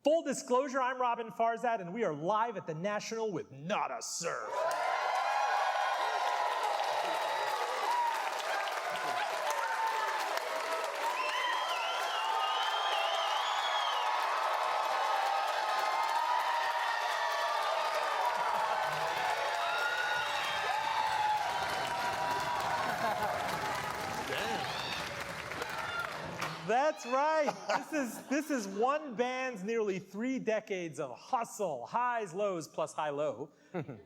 Full disclosure, I'm Robin Farzad, and we are live at the National with Not a Surf. That's right. This is one band's nearly 3 decades of hustle, highs, lows, plus high-low,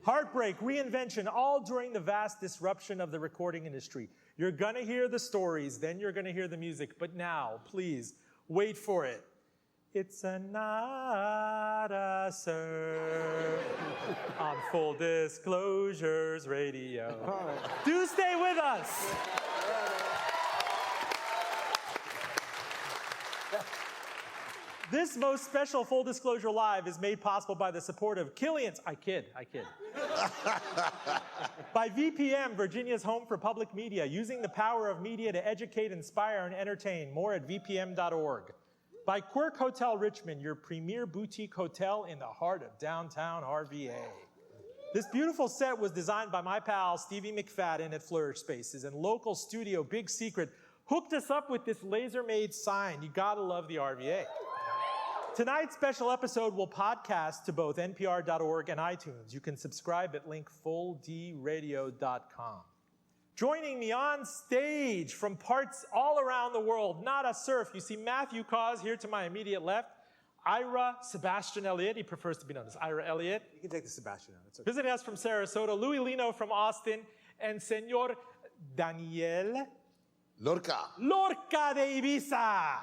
heartbreak, reinvention, all during the vast disruption of the recording industry. You're going to hear the stories, then you're going to hear the music. But now, please, wait for it. It's a Not a Surf on Full Disclosures Radio. Do stay with us. This most special Full Disclosure Live is made possible by the support of Killian's, I kid. By VPM, Virginia's home for public media, using the power of media to educate, inspire, and entertain. More at vpm.org. By Quirk Hotel Richmond, your premier boutique hotel in the heart of downtown RVA. This beautiful set was designed by my pal Stevie McFadden at Flourish Spaces, and local studio Big Secret hooked us up with this laser-made sign. You gotta love the RVA. Tonight's special episode will podcast to both npr.org and iTunes. You can subscribe at link fulldradio.com. Joining me on stage from parts all around the world, Not a Surf. You see Matthew Cause here to my immediate left. Ira Sebastian Elliott. He prefers to be known as Ira Elliott. You can take the Sebastian out. It's okay. Visiting us from Sarasota, Louis Lino from Austin, and Senor Daniel Lorca de Ibiza.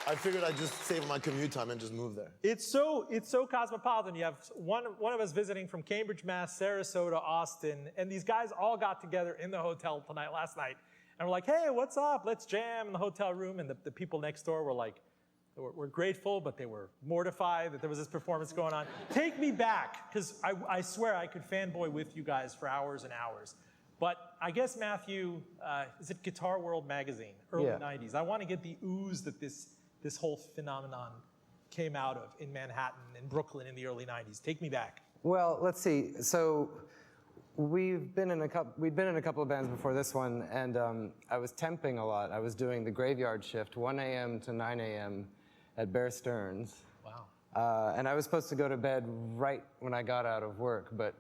I figured I'd just save my commute time and just move there. It's so cosmopolitan. You have one of us visiting from Cambridge, Mass, Sarasota, Austin, and these guys all got together in the hotel last night. And we're like, hey, what's up? Let's jam in the hotel room. And the people next door were like, we're grateful, but they were mortified that there was this performance going on. Take me back, because I swear I could fanboy with you guys for hours and hours. But I guess, Matthew, is it Guitar World magazine, early 90s? I want to get the ooze that this whole phenomenon came out of in Manhattan and Brooklyn in the early 90s. Take me back. Well, let's see. So we'd been in a couple of bands before this one, and I was temping a lot. I was doing the graveyard shift, 1 a.m. to 9 a.m. at Bear Stearns. Wow. And I was supposed to go to bed right when I got out of work, but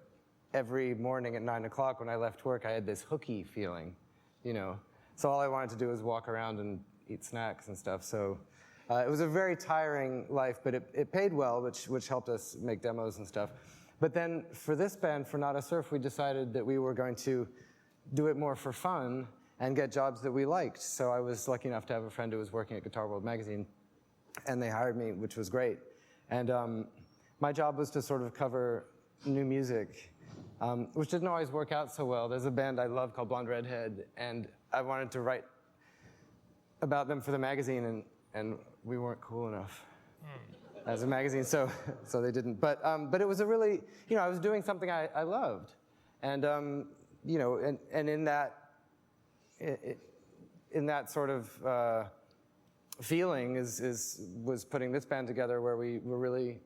every morning at 9 o'clock when I left work, I had this hooky feeling, you know. So all I wanted to do was walk around and eat snacks and stuff. So it was a very tiring life, but it paid well, which helped us make demos and stuff. But then for this band, for Not a Surf, we decided that we were going to do it more for fun and get jobs that we liked. So I was lucky enough to have a friend who was working at Guitar World magazine, and they hired me, which was great. And my job was to sort of cover new music, which didn't always work out so well. There's a band I love called Blonde Redhead, and I wanted to write about them for the magazine, and we weren't cool enough as a magazine, so they didn't. But it was a really, you know, I was doing something I loved, and you know, and in that sort of feeling was putting this band together, where we were really,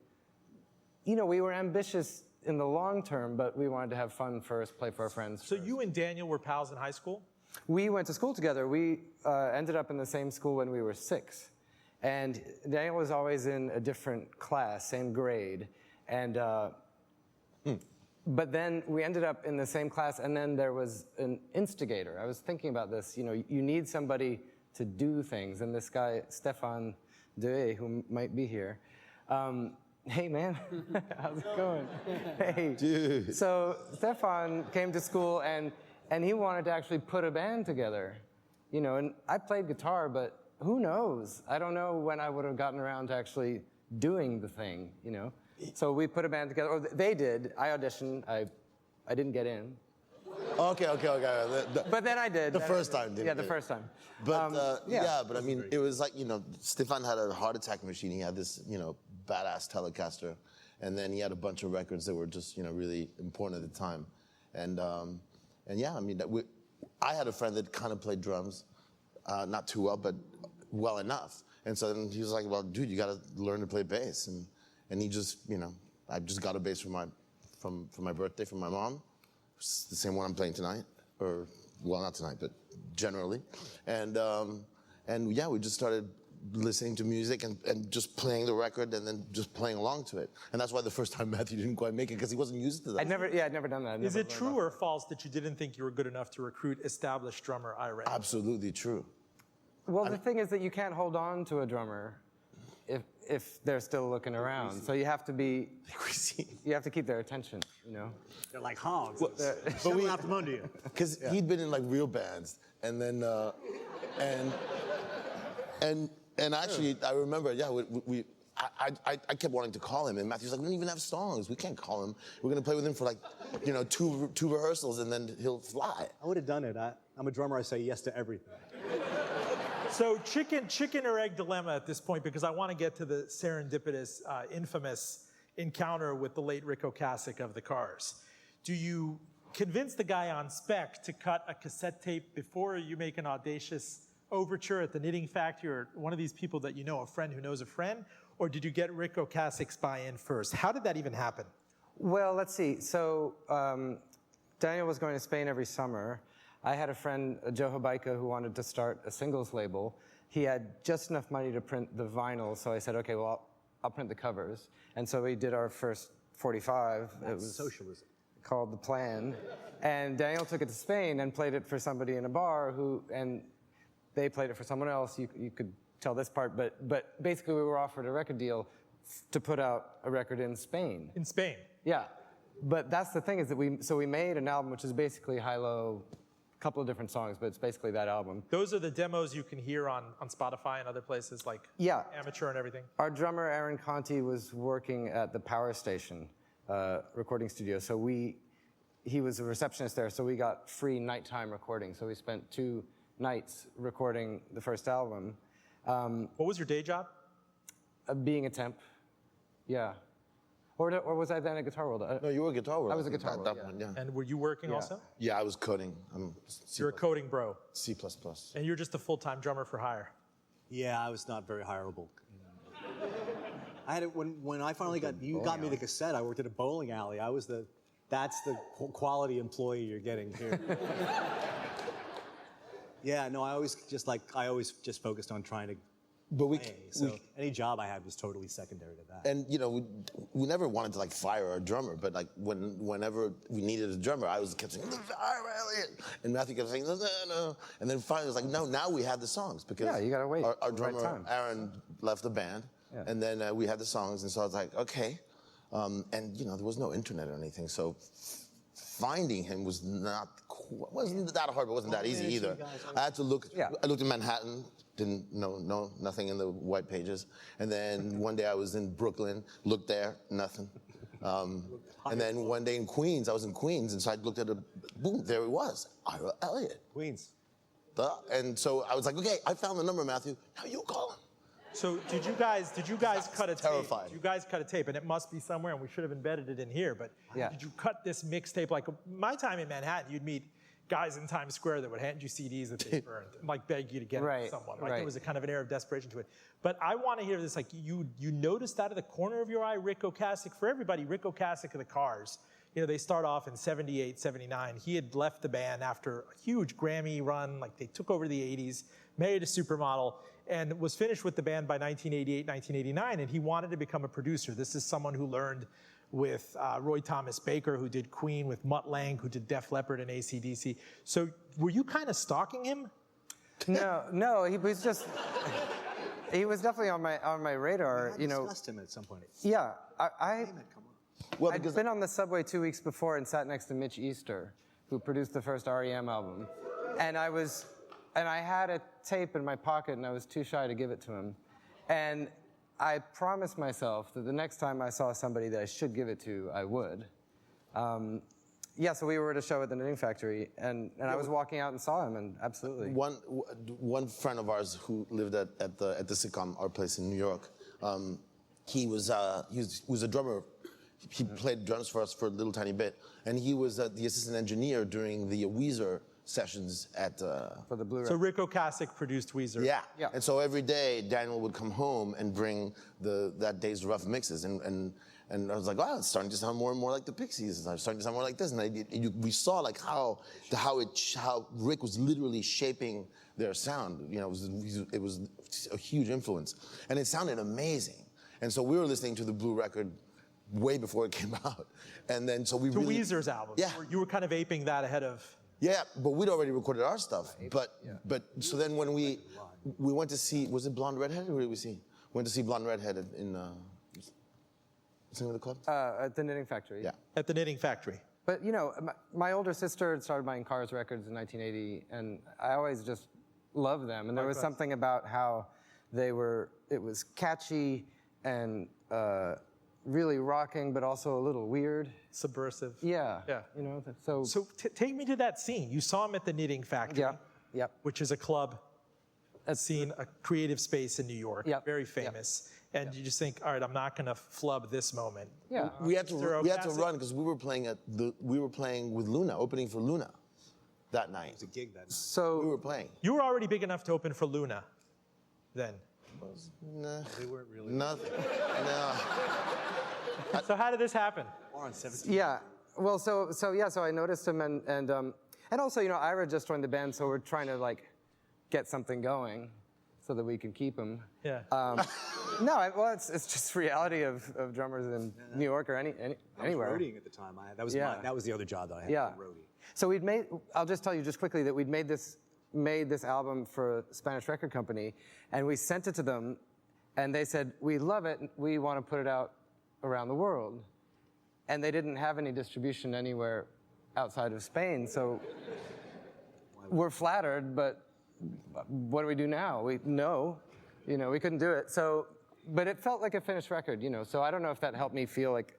you know, we were ambitious in the long term, but we wanted to have fun first, play for our friends. So you and Daniel were pals in high school? We went to school together. We ended up in the same school when we were 6. And Daniel was always in a different class, same grade. And but then we ended up in the same class, and then there was an instigator. I was thinking about this. You know, you need somebody to do things. And this guy, Stefan Deuet, who might be here, hey, man, how's it going? Hey. Dude. So Stefan came to school, and he wanted to actually put a band together. You know, and I played guitar, but who knows? I don't know when I would have gotten around to actually doing the thing, you know? So we put a band together. Or they did. I auditioned. I didn't get in. Okay. But then I did. The first time, didn't Yeah, you? the first time. But but I mean, it was like, you know, Stefan had a heart attack machine. He had this, you know, badass Telecaster, and then he had a bunch of records that were just, you know, really important at the time. And yeah, I mean, I had a friend that kind of played drums, not too well, but well enough. And so then he was like, well, dude, you got to learn to play bass. And he just, I just got a bass for my birthday from my mom. It's the same one I'm playing tonight, or well, not tonight, but generally. And yeah, we just started listening to music and just playing the record and then just playing along to it. And that's why the first time Matthew didn't quite make it, because he wasn't used to that. I'd never done that. Is it true or false that you didn't think you were good enough to recruit established drummer Ira? Absolutely true. Well, the thing is that you can't hold on to a drummer if they're still looking around. So you have to be, you have to keep their attention, They're like hogs. Well, but we out from under you. Because he'd been in like real bands, and then and actually I remember, I kept wanting to call him, and Matthew's like, we don't even have songs. We can't call him. We're gonna play with him for like, two rehearsals, and then he'll fly. I would have done it. I'm a drummer. I say yes to everything. So chicken or egg dilemma at this point, because I want to get to the serendipitous, infamous encounter with the late Rick Ocasek of the Cars. Do you convince the guy on spec to cut a cassette tape before you make an audacious overture at the Knitting Factory, or one of these people that a friend who knows a friend? Or did you get Rick Ocasek's buy-in first? How did that even happen? Well, let's see. So Daniel was going to Spain every summer. I had a friend, Joe Habaika, who wanted to start a singles label. He had just enough money to print the vinyl, so I said, okay, well, I'll print the covers. And so we did our first 45. That's it was socialism. Called The Plan. And Daniel took it to Spain and played it for somebody in a bar and they played it for someone else. You could tell this part, but basically we were offered a record deal to put out a record in Spain. In Spain? Yeah. But that's the thing, is that we made an album which is basically high-low, couple of different songs, but it's basically that album. Those are the demos you can hear on Spotify and other places like Amateur and everything? Our drummer, Aaron Conti, was working at the Power Station recording studio, so he was a receptionist there, so we got free nighttime recording. So we spent 2 nights recording the first album. What was your day job? Being a temp, yeah. Or was I then at Guitar World? No, you were at Guitar World. I was at Guitar World, one, yeah. And were you working also? Yeah, I was coding. You're a coding bro. C++. And you're just a full-time drummer for hire. Yeah, I was not very hireable. I had it when I finally got me the cassette. I worked at a bowling alley. That's the quality employee you're getting here. Yeah, no, I always just focused on trying to. But any job I had was totally secondary to that. And we never wanted to like fire our drummer, but like whenever we needed a drummer, I kept saying, fire Elliot, and Matthew kept saying, no, and then finally it was like, no, now we had the songs, because you gotta wait. Our drummer Aaron left the band, and then we had the songs, and so I was like, okay, and there was no internet or anything, so finding him wasn't that hard, but wasn't that easy either. I had to look. I looked in Manhattan. Didn't know nothing in the white pages. And then one day I was in Brooklyn, looked there, nothing. And then one day in Queens, I was in Queens, and so I looked at boom, there it was, Ira Elliott. Queens. And so I was like, okay, I found the number, Matthew. Now you call him. So did you guys cut a tape? Terrified. Did you guys cut a tape? And it must be somewhere, and we should have embedded it in here, but did you cut this mixtape? Like my time in Manhattan, you'd meet guys in Times Square that would hand you CDs that they burned and like beg you to get it to someone. Like there was a kind of an air of desperation to it. But I want to hear this, like you noticed out of the corner of your eye, Rick Ocasek. For everybody, Rick Ocasek of the Cars, they start off in 78, 79. He had left the band after a huge Grammy run, like they took over the 80s, married a supermodel, and was finished with the band by 1988, 1989, and he wanted to become a producer. This is someone who learned with Roy Thomas Baker, who did Queen, with Mutt Lange, who did Def Leppard and AC/DC. So were you kind of stalking him? No, he was just, he was definitely on my radar. We discussed him at some point. Yeah, I'd been on the subway 2 weeks before and sat next to Mitch Easter, who produced the first REM album. And I had a tape in my pocket, and I was too shy to give it to him. And I promised myself that the next time I saw somebody that I should give it to, I would. So we were at a show at the Knitting Factory, and I was walking out and saw him, and absolutely. One friend of ours who lived at the sitcom, our place in New York, he was a drummer. He played drums for us for a little tiny bit, and he was the assistant engineer during the Weezer sessions at. For the Blu-ray. So Rick Ocasek produced Weezer. Yeah. Yeah. And so every day Daniel would come home and bring that day's rough mixes, and I was like, wow, it's starting to sound more and more like the Pixies. It's starting to sound more like this, and we saw like how Rick was literally shaping their sound. You know, it was a huge influence, and it sounded amazing. And so we were listening to the Blue record way before it came out, and then so we To really, Weezer's album. Yeah. You were kind of aping that ahead of. Yeah, but we'd already recorded our stuff. But so then when we went to see, was it Blonde Redhead? Who did we see? Went to see Blonde Redhead in what's the name of the club? At the Knitting Factory. Yeah. At the Knitting Factory. But you know, my older sister had started buying Cars records in 1980, and I always just loved them. And there was something about how it was catchy and really rocking, but also a little weird. Subversive. Yeah. Yeah. You know, so Take me to that scene. You saw him at the Knitting Factory. yeah, yep. Which is a club, a scene, a creative space in New York. Yep. Very famous. And you just think, all right, I'm not going to flub this moment. Yeah. We had to Ocasek. run because we were playing with Luna, opening for Luna that night. It was a gig that night. So We were playing. You were already big enough to open for Luna then. Nah, They weren't really. nothing. No. So how did this happen? More on 17. yeah. Well, so I noticed him, and also, you know, Ira just joined the band, so we're trying to like get something going so that we can keep him. Yeah. Well, it's just reality of drummers in New York or anywhere. I was roadieing at the time. That was the other job that I had. Yeah. Roadie. So I'll just tell you just quickly that we'd made this album for a Spanish record company, and we sent it to them, and they said, we love it, we want to put it out around the world. And they didn't have any distribution anywhere outside of Spain, so we're flattered, but what do we do now? We couldn't do it. So, but it felt like a finished record, you know, so I don't know if that helped me feel like,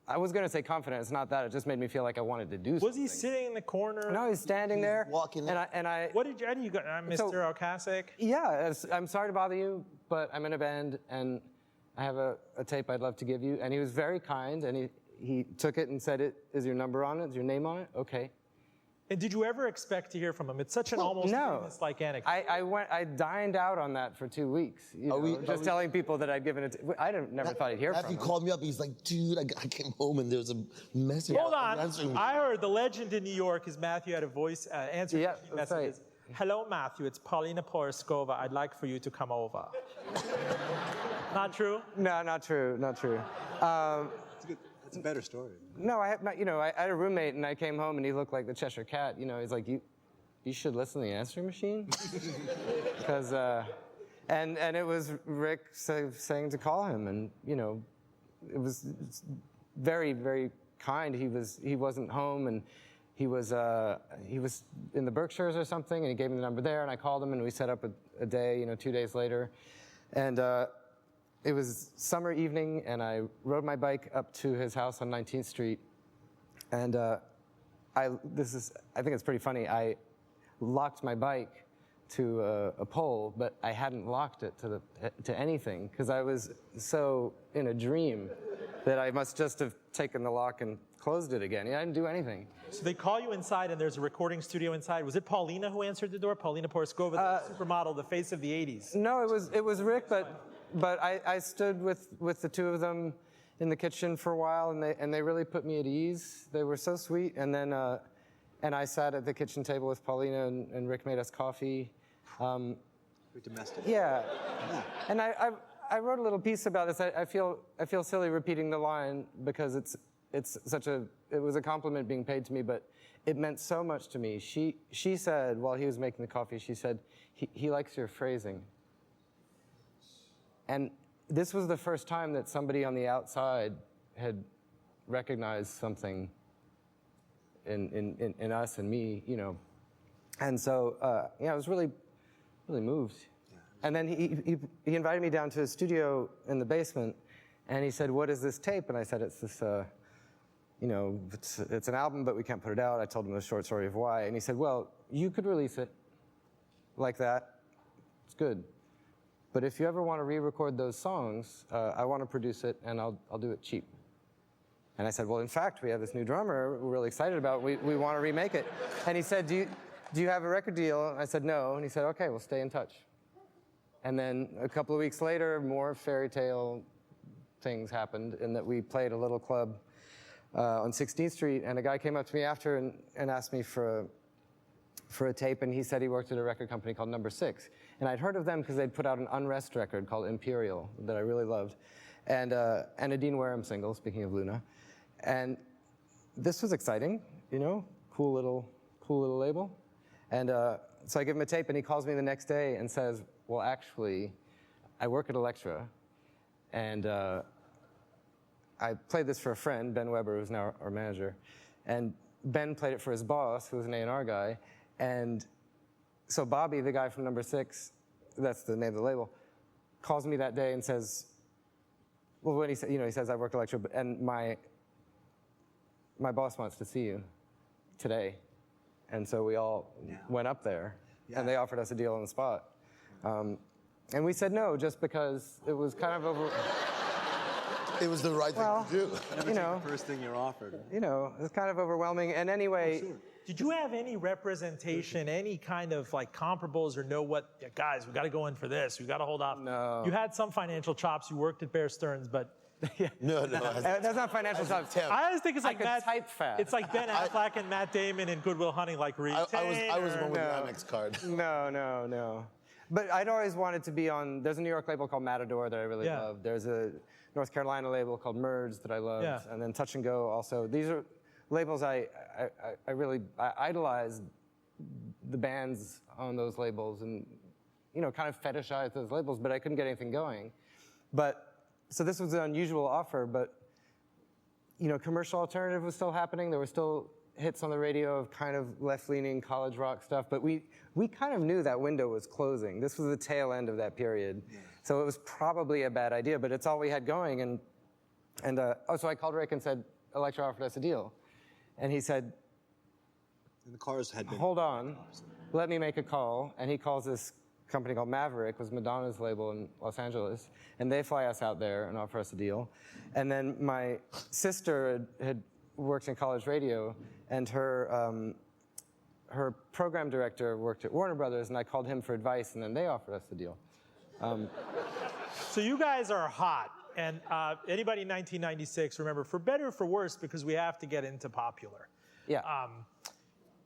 I was going to say confident, it's not that, it just made me feel like I wanted to do something. Was he sitting in the corner? No, he's standing there. walking in. And I How do you go? I'm Mr. Ocasek. yeah, I'm sorry to bother you, but I'm in a band and I have a tape I'd love to give you. And he was very kind, and he took it and said, is your number on it? Is your name on it? Okay. And did you ever expect to hear from him? It's such an almost no. famous-like anecdote. I dined out on that for 2 weeks. Telling people that I'd given it. I never thought I'd hear from Matthew him. called me up. He's like, dude, I came home and there's a message. Hold on. answering me. I heard the legend in New York is Matthew had a voice answer Yeah, machine that's messages. Hello, Matthew. It's Paulina Poroskova. I'd like for you to come over. Not true? No, not true. Not true. That's a better story. No, I had a roommate, and I came home, and he looked like the Cheshire Cat. You know, he's like, you should listen to the answering machine, because, and it was Rick saying to call him, and you know, it was very, very kind. He wasn't home, and he was in the Berkshires or something, and he gave me the number there, and I called him, and we set up a day, you know, 2 days later, and. It was summer evening, and I rode my bike up to his house on 19th Street, and I think it's pretty funny. I locked my bike to a pole, but I hadn't locked it to anything because I was so in a dream that I must just have taken the lock and closed it again. I didn't do anything. So they call you inside, and there's a recording studio inside. Was it Paulina who answered the door? Paulina Poroskova, the supermodel, the face of the 80s. No, it was Rick, but I stood with the two of them in the kitchen for a while, and they really put me at ease. They were so sweet. And then and I sat at the kitchen table with Paulina, and Rick made us coffee. Very domestic. Yeah. And I wrote a little piece about this. I feel silly repeating the line because it was a compliment being paid to me, but it meant so much to me. She said while he was making the coffee, she said, he likes your phrasing. And this was the first time that somebody on the outside had recognized something in us and me, you know. And so, I was really, really moved. Yeah. And then he invited me down to his studio in the basement, and he said, "What is this tape?" And I said, "It's this, it's an album, but we can't put it out." I told him the short story of why, and he said, "Well, you could release it like that. It's good. But if you ever want to re-record those songs, I want to produce it, and I'll do it cheap." And I said, well, in fact, we have this new drummer we're really excited about. We want to remake it. And he said, do you have a record deal? And I said, no. And he said, okay, we'll stay in touch. And then a couple of weeks later, more fairy tale things happened in that we played a little club on 16th Street, and a guy came up to me after and asked me for a tape, and he said he worked at a record company called Number 6. And I'd heard of them because they'd put out an Unrest record called Imperial that I really loved, and a Dean Wareham single, speaking of Luna. And this was exciting, you know, cool little label. And so I give him a tape, and he calls me the next day and says, well, actually, I work at Elektra, and I played this for a friend, Ben Weber, who's now our manager, and Ben played it for his boss, who was an A&R guy, and so Bobby, the guy from Number 6, that's the name of the label, calls me that day and says, well, when he said, he says, I work at Elektra, and my boss wants to see you today. And so we all went up there, and they offered us a deal on the spot. And we said no, just because it was kind of over... It was the right thing to do. The first thing you're offered. It was kind of overwhelming. And anyway... Oh, sure. Did you have any representation, any kind of like comparables, or know what, guys, we got to go in for this, we got to hold off? No. You had some financial chops, you worked at Bear Stearns, but... No. That's not financial chops. I always think it's like I could type fast. It's like Ben Affleck and Matt Damon in Good Will Hunting, like Retainer. I was the one with the Amex card. No. But I'd always wanted to be on, there's a New York label called Matador that I really love. There's a North Carolina label called Merge that I loved. Yeah. And then Touch and Go also. These are labels I idolized the bands on those labels and, kind of fetishized those labels, but I couldn't get anything going. So this was an unusual offer, but, commercial alternative was still happening. There were still hits on the radio of kind of left-leaning college rock stuff, but we kind of knew that window was closing. This was the tail end of that period. Yeah. So it was probably a bad idea, but it's all we had going. So I called Rick and said, Elektra offered us a deal. And he said, and the cars had been... hold on, let me make a call. And he calls this company called Maverick, was Madonna's label in Los Angeles, and they fly us out there and offer us a deal. And then my sister had worked in college radio, and her program director worked at Warner Brothers, and I called him for advice, and then they offered us the deal. So you guys are hot, and anybody in 1996, remember, for better or for worse, because we have to get into Popular. Yeah.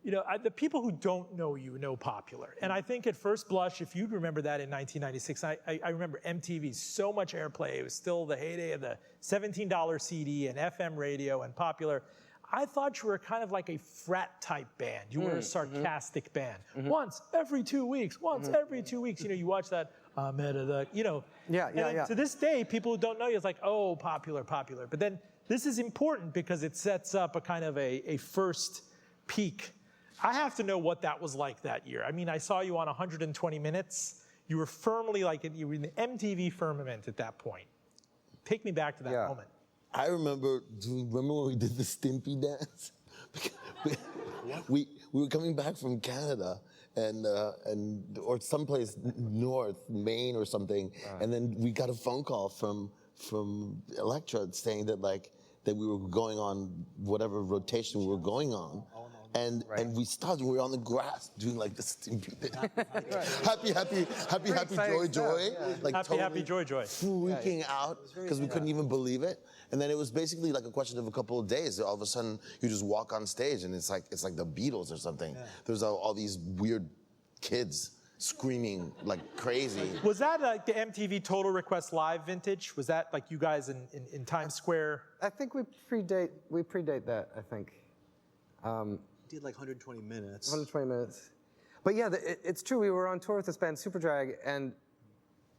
The people who don't know you know Popular. And I think at first blush, if you'd remember that in 1996, I remember MTV, so much airplay. It was still the heyday of the $17 CD and FM radio and Popular. I thought you were kind of like a frat type band. You were a sarcastic band. Once every 2 weeks, every 2 weeks, you watch that, Yeah. To this day, people who don't know you, it's like, oh, Popular. But then this is important because it sets up a kind of a first peak. I have to know what that was like that year. I mean, I saw you on 120 Minutes. You were firmly you were in the MTV firmament at that point. Take me back to that moment. I remember, do you remember when we did the Stimpy dance? we were coming back from Canada or someplace north, Maine or something, and then we got a phone call from Elektra saying that that we were going on whatever rotation we were going on. And we started, we were on the grass doing the Stimpy thing. happy, joy. Yeah. Happy, joy. Freaking out because we couldn't even believe it. And then it was basically like a question of a couple of days. All of a sudden, you just walk on stage and it's like the Beatles or something. Yeah. There's all these weird kids screaming like crazy. Was that like the MTV Total Request Live vintage? Was that like you guys in Times Square? I think we predate that, I think. Did like 120 minutes. 120 minutes. But yeah, it's true. We were on tour with this band, Superdrag, and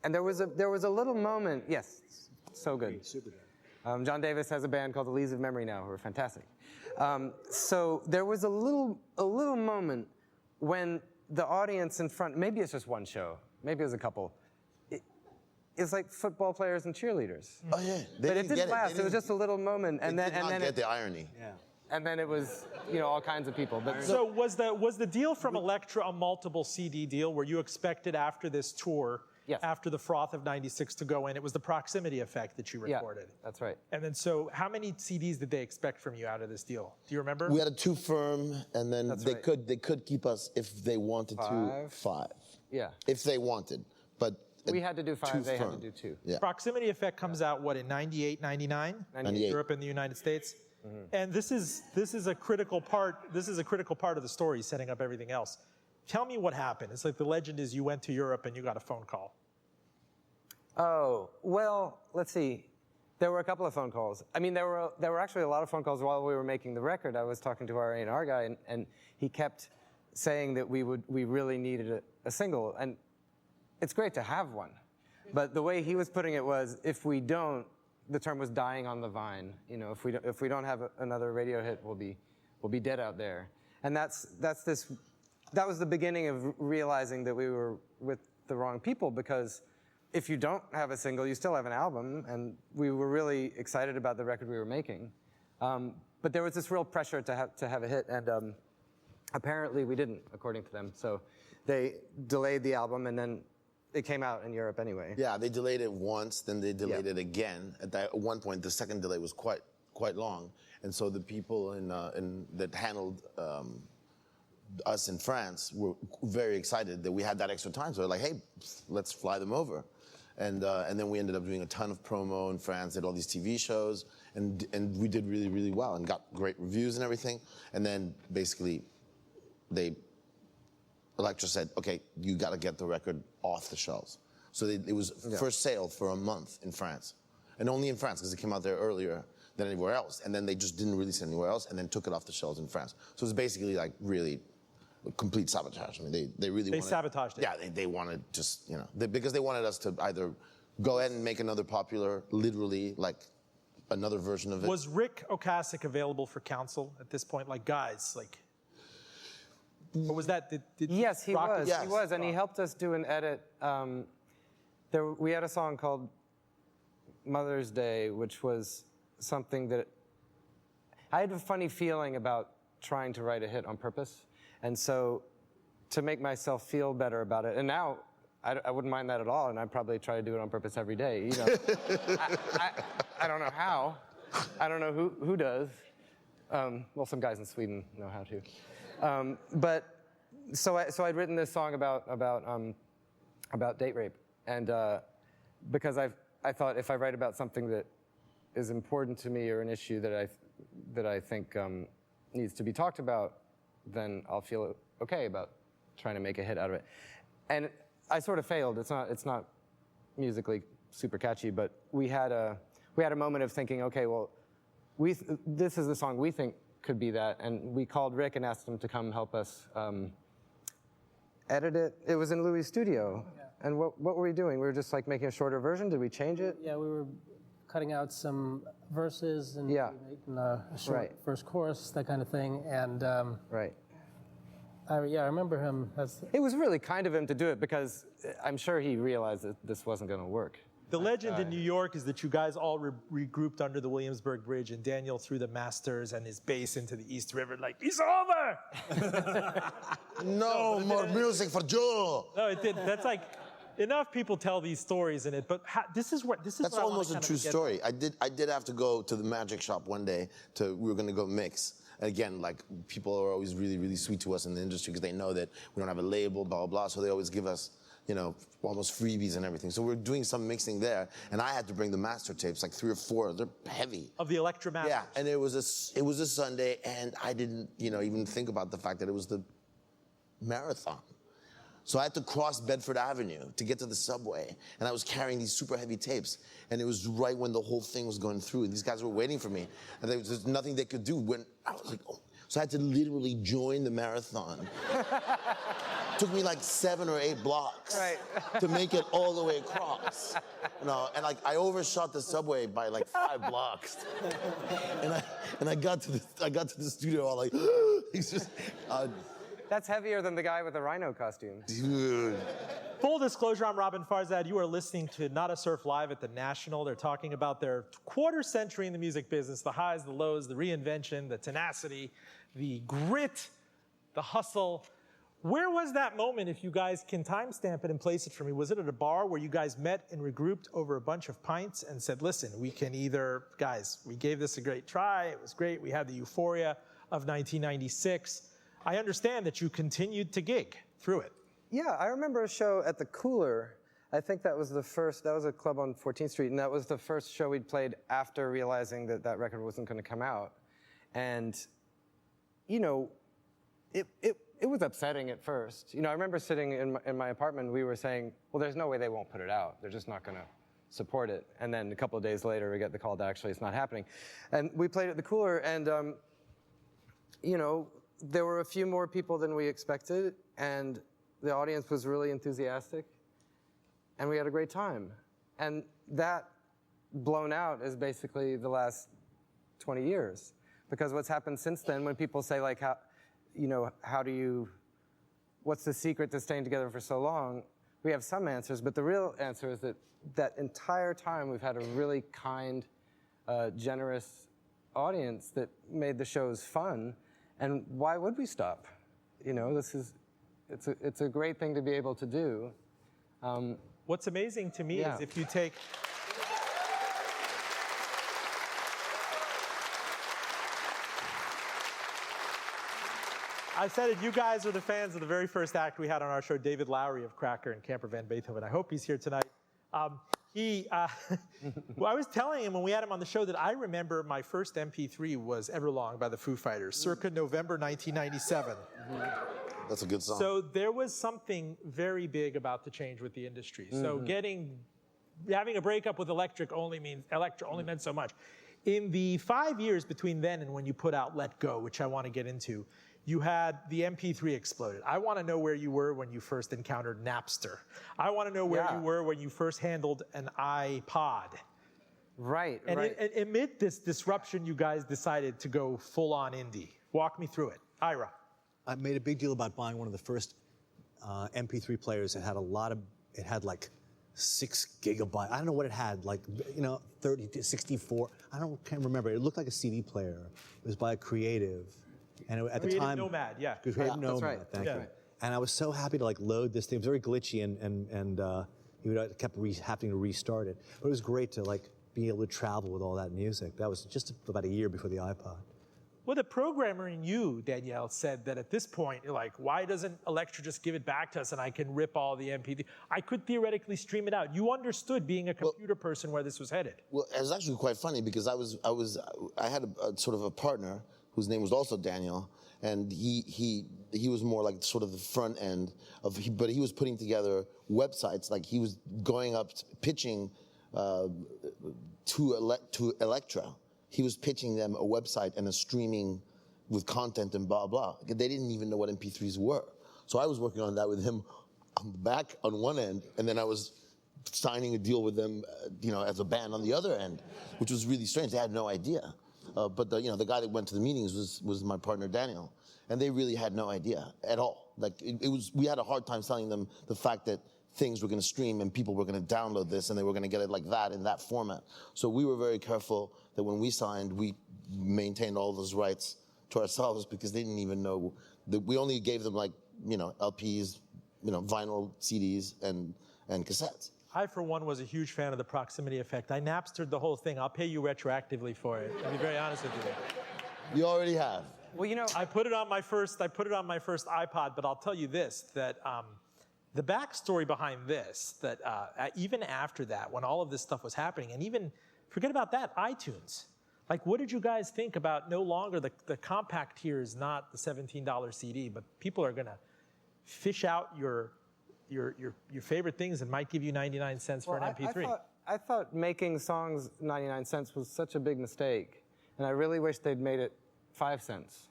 there was a little moment. Yes, so good. Superdrag. John Davis has a band called The Leaves of Memory now, who are fantastic. So there was a little moment when the audience in front, maybe it's just one show, maybe it was a couple. It's like football players and cheerleaders. Oh yeah, but it didn't last. It was just a little moment, and then get the irony. Yeah. And then it was, all kinds of people. But so was the deal from Elektra a multiple CD deal where you expected after this tour, Yes. after the froth of 96 to go in. It was the proximity effect that you recorded. Yeah, that's right. And then so how many CDs did they expect from you out of this deal? Do you remember? We had a 2 firm, and then That's they right. could keep us if they wanted to 5. Yeah. If they wanted, but We had to do 5, 2 they had firm. to do 2. Yeah. Proximity Effect comes out, what, in 98, 99? 98. Europe and the United States. And this is a critical part of the story, setting up everything else. Tell me what happened. It's like the legend is you went to Europe and you got a phone call. Oh, well, let's see. There were a couple of phone calls. I mean, there were actually a lot of phone calls while we were making the record. I was talking to our A&R guy, and he kept saying that we really needed a single. And it's great to have one. But the way he was putting it was, if we don't, the term was dying on the vine. You know, if we don't have another radio hit, we'll be dead out there. And that was the beginning of realizing that we were with the wrong people, because if you don't have a single, you still have an album, and we were really excited about the record we were making. But there was this real pressure to have a hit, and apparently we didn't, according to them. So they delayed the album, and then it came out in Europe anyway. Yeah, they delayed it once, then they delayed it again. At one point, the second delay was quite long, and so the people that handled us in France were very excited that we had that extra time. So they're like, hey, let's fly them over. And then we ended up doing a ton of promo in France, did all these TV shows, and we did really, really well and got great reviews and everything. And then basically Elektra said, okay, you got to get the record off the shelves. So it was first sale for a month in France. And only in France, because it came out there earlier than anywhere else. And then they just didn't release it anywhere else, and then took it off the shelves in France. So it was basically like really complete sabotage. I mean, they really They sabotaged it. Yeah, they wanted just, because they wanted us to either go ahead and make another popular, literally, like another version of it. Was Rick Ocasek available for counsel at this point? Like, guys, like, or was that? Yes, he Rock- was. Yes. He was, and he helped us do an edit. We had a song called Mother's Day, which was something that I had a funny feeling about trying to write a hit on purpose. And so to make myself feel better about it, and now I wouldn't mind that at all, and I'd probably try to do it on purpose every day. I don't know how. I don't know who does. Well, some guys in Sweden know how to. But so I'd written this song about date rape, and because I thought if I write about something that is important to me or an issue that I think needs to be talked about, then I'll feel okay about trying to make a hit out of it. And I sort of failed. It's not musically super catchy, but we had a moment of thinking, okay, well, this is the song we think could be that, and we called Rick and asked him to come help us edit it. It was in Louis' studio. Yeah. And what were we doing? We were just like making a shorter version. Did we change it? Yeah, we were cutting out some verses and making a short first chorus, that kind of thing. And right. I remember him. It was really kind of him to do it, because I'm sure he realized that this wasn't going to work. The legend in New York is that you guys all regrouped under the Williamsburg Bridge, and Daniel threw the masters and his bass into the East River like, it's over! No more music for Joe! No, it didn't. That's like, enough people tell these stories in it, but this is That's what almost a true story. I did have to go to the magic shop one day we were going to go mix. And again, like, people are always really, really sweet to us in the industry because they know that we don't have a label, blah, blah, blah. So they always give us, almost freebies and everything. So we're doing some mixing there, and I had to bring the master tapes, like 3 or 4. They're heavy. Of the Elektra masters. Yeah, and it was a Sunday, and I didn't, even think about the fact that it was the marathon. So I had to cross Bedford Avenue to get to the subway, and I was carrying these super heavy tapes, and it was right when the whole thing was going through, and these guys were waiting for me, and there was nothing they could do when I was like, oh. So I had to literally join the marathon. Took me like 7 or 8 blocks to make it all the way across. And like I overshot the subway by like 5 blocks. And I got to the studio all like, he's just. That's heavier than the guy with the rhino costume. Dude. Full disclosure, I'm Robin Farzad. You are listening to Not a Surf Live at the National. They're talking about their quarter century in the music business, the highs, the lows, the reinvention, the tenacity, the grit, the hustle. Where was that moment, if you guys can timestamp it and place it for me? Was it at a bar where you guys met and regrouped over a bunch of pints and said, listen, we can either, guys, we gave this a great try, it was great, we had the euphoria of 1996. I understand that you continued to gig through it. Yeah, I remember a show at the Cooler. I think that was the first, that was a club on 14th Street, and that was the first show we'd played after realizing that that record wasn't going to come out. And, you know, it was upsetting at first. You know, I remember sitting in my apartment, we were saying, well, there's no way they won't put it out. They're just not going to support it. And then a couple of days later, we get the call to actually it's not happening. And we played at the Cooler, and, you know, there were a few more people than we expected, and the audience was really enthusiastic, and we had a great time. And that blown out is basically the last 20 years. Because what's happened since then, when people say, like, how, you know, what's the secret to staying together for so long? We have some answers, but the real answer is that that entire time we've had a really kind, generous audience that made the shows fun. And why would we stop? You know, it's a great thing to be able to do. What's amazing to me is if you take... I said it, you guys are the fans of the very first act we had on our show, David Lowery of Cracker and Camper Van Beethoven. I hope he's here tonight. Well, I was telling him when we had him on the show that I remember my first MP3 was Everlong by the Foo Fighters, circa November 1997. That's a good song. So there was something very big about the change with the industry. So having a breakup with Elektra only meant so much. In the 5 years between then and when you put out Let Go, which I want to get into, you had the MP3 exploded. I want to know where you were when you first encountered Napster. I want to know where you were when you first handled an iPod. Right, and amid this disruption, you guys decided to go full-on indie. Walk me through it. Ira. I made a big deal about buying one of the first MP3 players. It had like 6 gigabytes. I don't know what it had, like, you know, 30 to 64. Can't remember. It looked like a CD player. It was by a Creative. And at the time, Nomad, Creative Nomad, right. thank you. And I was so happy to like load this thing. It was very glitchy, and he kept having to restart it. But it was great to like be able to travel with all that music. That was just about a year before the iPod. Well, the programmer in you, Danielle, said that at this point, you're like, why doesn't Elektra just give it back to us and I can rip all the MP3? I could theoretically stream it out. You understood, being a computer person, where this was headed. Well, it was actually quite funny because I had a sort of a partner whose name was also Daniel, and he was more like sort of the front end but he was putting together websites. Like he was going up pitching to Elektra. He was pitching them a website and a streaming with content and blah blah. They didn't even know what MP3s were. So I was working on that with him on the back on one end, and then I was signing a deal with them, you know, as a band on the other end, which was really strange. They had no idea. But the guy that went to the meetings was my partner Daniel, and they really had no idea at all. Like we had a hard time telling them the fact that things were going to stream and people were going to download this and they were going to get it like that in that format. So we were very careful that when we signed, we maintained all those rights to ourselves because they didn't even know that we only gave them like, you know, LPs, you know, vinyl, CDs, and cassettes. I, for one, was a huge fan of the proximity effect. I Napstered the whole thing. I'll pay you retroactively for it. I'll be very honest with you. You already have. Well, you know, I put it on my first iPod, but I'll tell you this, that the backstory behind this, that even after that, when all of this stuff was happening, and even, forget about that, iTunes. Like, what did you guys think about no longer the compact tier is not the $17 CD, but people are going to fish out your favorite things and might give you 99 cents for an MP3. I thought making songs 99 cents was such a big mistake, and I really wish they'd made it 5 cents,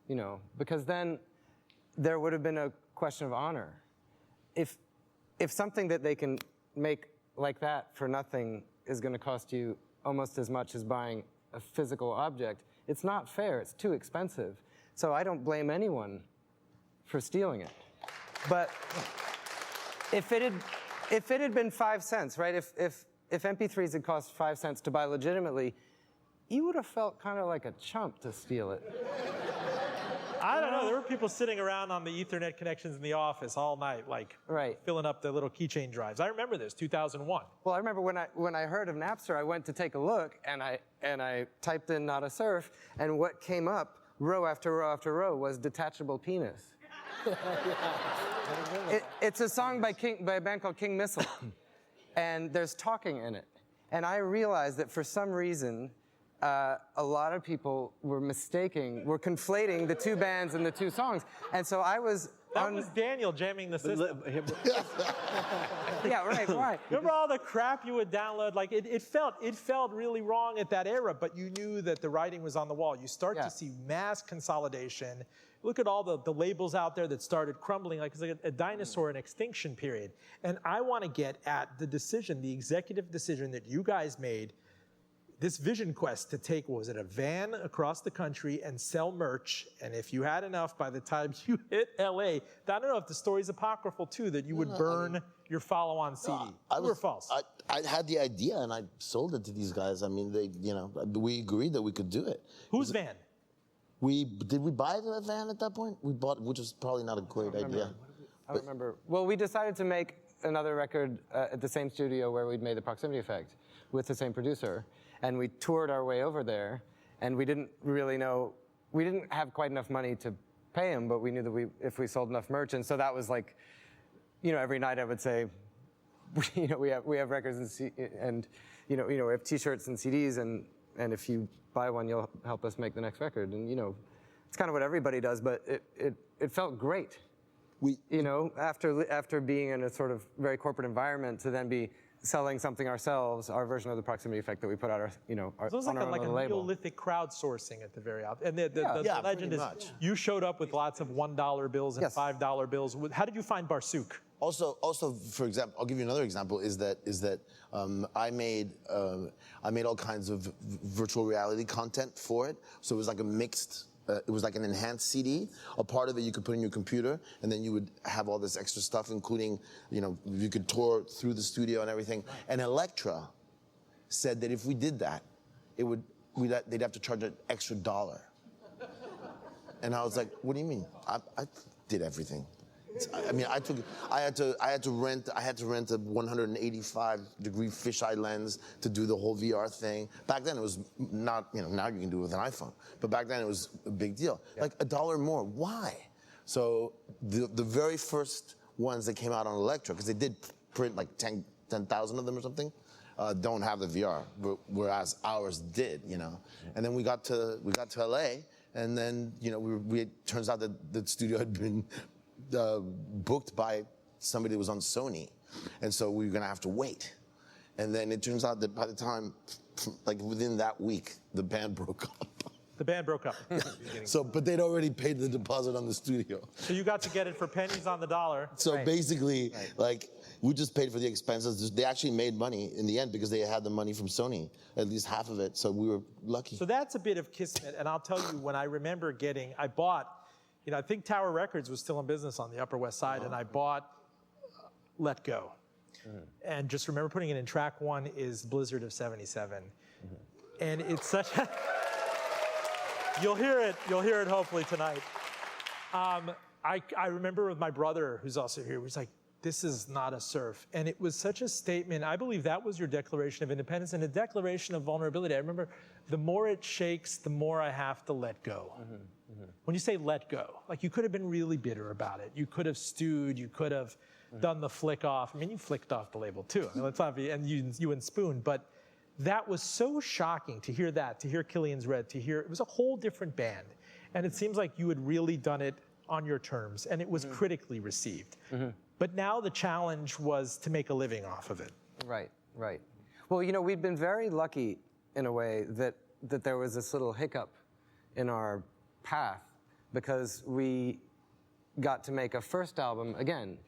you know, because then there would have been a question of honor. If something that they can make like that for nothing is going to cost you almost as much as buying a physical object, it's not fair. It's too expensive. So I don't blame anyone for stealing it. But if it had been 5 cents, right? If MP3s had cost 5 cents to buy legitimately, you would have felt kind of like a chump to steal it. I don't know. There were people sitting around on the Ethernet connections in the office all night, like filling up the little keychain drives. I remember this, 2001. Well, I remember when I heard of Napster, I went to take a look, and I typed in "Not a Surf," and what came up, row after row after row, was "Detachable Penis." It's a song by a band called King Missile, and there's talking in it. And I realized that for some reason, a lot of people were conflating the two bands and the two songs. And so I was... That was Daniel jamming the system. Yeah, right, why? Remember all the crap you would download? Like, it felt really wrong at that era, but you knew that the writing was on the wall. You start to see mass consolidation. Look at all the labels out there that started crumbling like it's like a dinosaur in extinction period. And I want to get at the executive decision that you guys made, this vision quest to take, what was it, a van across the country and sell merch. And if you had enough by the time you hit LA, I don't know if the story's apocryphal too, that you would burn your follow-on CD. True or false? I had the idea and I sold it to these guys. I mean, we agreed that we could do it. Whose van? Did we buy the van at that point? We bought, which was probably not a great idea. I don't remember. Well, we decided to make another record at the same studio where we'd made the Proximity Effect with the same producer. And we toured our way over there, and we didn't really know, we didn't have quite enough money to pay him, but we knew that if we sold enough merch, and so that was like, every night I would say, we have records and we have T-shirts and CDs, and if you buy one, you'll help us make the next record, and it's kind of what everybody does, but it felt great. After being in a sort of very corporate environment, to then be selling something ourselves, our version of the Proximity Effect that we put out, so it was like a Neolithic crowdsourcing at the very end. And the legend is you showed up with lots of $1 bills and $5 bills. How did you find Barsuk? Also, for example, I'll give you another example. Is that I made all kinds of virtual reality content for it. So it was like a mixed. It was like an enhanced CD. A part of it you could put in your computer, and then you would have all this extra stuff, including, you could tour through the studio and everything. And Elektra said that if we did that, they'd have to charge an extra $1. And I was like, what do you mean? I did everything. I mean, I had to rent a 185-degree fisheye lens to do the whole VR thing. Back then it was not, now you can do it with an iPhone. But back then it was a big deal. Yeah. Like $1 more, why? So the very first ones that came out on Elektra, because they did print like 10,000 of them or something, don't have the VR, whereas ours did, And then we got to LA, and then, it turns out that the studio had been booked by somebody that was on Sony, and so we were gonna have to wait. And then it turns out that by the time, like within that week, the band broke up. The band broke up. But they'd already paid the deposit on the studio. So you got to get it for pennies on the dollar. So basically, like, we just paid for the expenses. They actually made money in the end because they had the money from Sony, at least half of it. So we were lucky. So that's a bit of kismet. And I'll tell you, when I remember I bought. I think Tower Records was still in business on the Upper West Side, and I bought Let Go. And just remember putting it in track 1 is Blizzard of 77. And it's such a... You'll hear it hopefully tonight. I remember with my brother, who's also here, he was like, this is not a surf. And it was such a statement. I believe that was your declaration of independence and a declaration of vulnerability. I remember, the more it shakes, the more I have to let go. When you say let go, like you could have been really bitter about it. You could have stewed. You could have done the flick off. I mean, you flicked off the label too. I mean, let's not be, and you and Spoon. But that was so shocking to hear that, to hear Killian's Red, to hear, it was a whole different band. And it seems like you had really done it on your terms, and it was critically received. But now the challenge was to make a living off of it. Right. Well, we'd been very lucky in a way that there was this little hiccup in our path, because we got to make a first album again.